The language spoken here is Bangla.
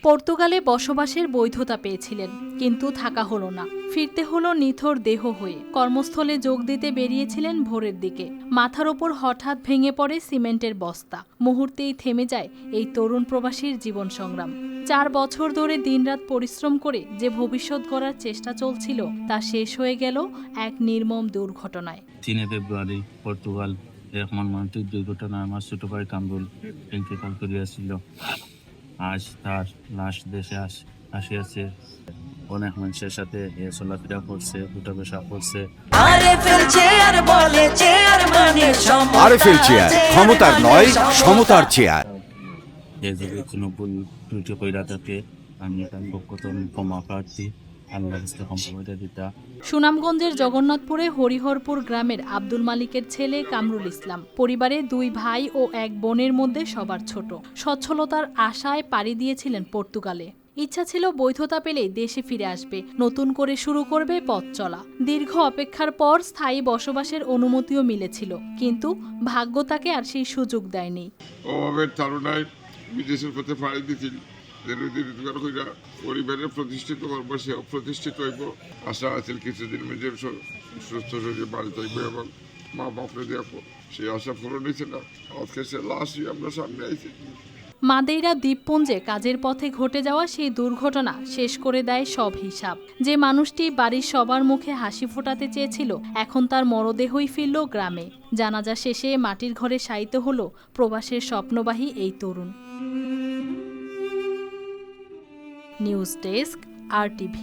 পর্তুগালে বসবাসের বৈধতা পেয়েছিলেন, কিন্তু থাকা হলো না। ফিরতে হলো নিথর দেহ হয়ে। কর্মস্থলে যোগ দিতে বেরিয়েছিলেন ভোরের দিকে। মাথার ওপর হঠাৎ ভেঙে পড়ে সিমেন্টের বস্তা। মুহূর্তেই থেমে যায় এই তরুণ প্রবাসীর জীবন সংগ্রাম। 4 বছর ধরে দিনরাত পরিশ্রম করে যে ভবিষ্যৎ গড়ার চেষ্টা চলছিল, তা শেষ হয়ে গেল এক নির্মম দুর্ঘটনায়। 3 ফেব্রুয়ারি পর্তুগাল এক মর্মান্তিক দুর্ঘটনায় আমার ছোট ভাই কামরুল ইন্তেকাল করিয়াছিল। আজ তার লাশ দেশে আসিয়াছে। অনেক মানুষের সাথে চলাফেরা করছে, দুটা পেশা করছে। আরএফএল চেয়ার, ক্ষমতার নয়, সমতার চেয়ার। যদি কোনো ভুল ত্রুটি কইরা থাকে, আমি তার পক্ষ ক্ষমা প্রার্থী। আল্লাহর কাছে ক্ষমা দিতা। সুনামগঞ্জের জগন্নাথপুরে হরিহরপুর গ্রামের আব্দুল মালিকের ছেলে কামরুল ইসলাম। পরিবারে 2 ভাই ও 1 বোনের মধ্যে সবার ছোট। সচ্ছলতার আশায় পাড়ি দিয়েছিলেন পর্তুগালে। ইচ্ছা ছিল বৈধতা পেলেই দেশে ফিরে আসবে, নতুন করে শুরু করবে পথ চলা। দীর্ঘ অপেক্ষার পর স্থায়ী বসবাসের অনুমতিও মিলেছিল, কিন্তু ভাগ্য তাকে আর সেই সুযোগ দেয়নি। অভাবের তাড়নায় বিদেশের পথে পাড়ি দিছিল। পরিবারের প্রতিষ্ঠিত করবো, সে অপ্রতিষ্ঠিত হইব। আশা আছে কিছুদিন মধ্যে সুস্থ শরীরে বাড়িতে হইব এবং মা বাপরে দেখবো। সেই আশা পূরণ হয়েছে না। আজকে সে লাশই আমরা সামনে আইছি। মাদেইরা দ্বীপপুঞ্জে কাজের পথে ঘটে যাওয়া সেই দুর্ঘটনা শেষ করে দেয় সব হিসাব। যে মানুষটি বাড়ির সবার মুখে হাসি ফোটাতে চেয়েছিল, এখন তার মরদেহই ফিরল গ্রামে। জানাজা শেষে মাটির ঘরে শায়িত হলো প্রবাসের স্বপ্নবাহী এই তরুণ। News desk, RTV।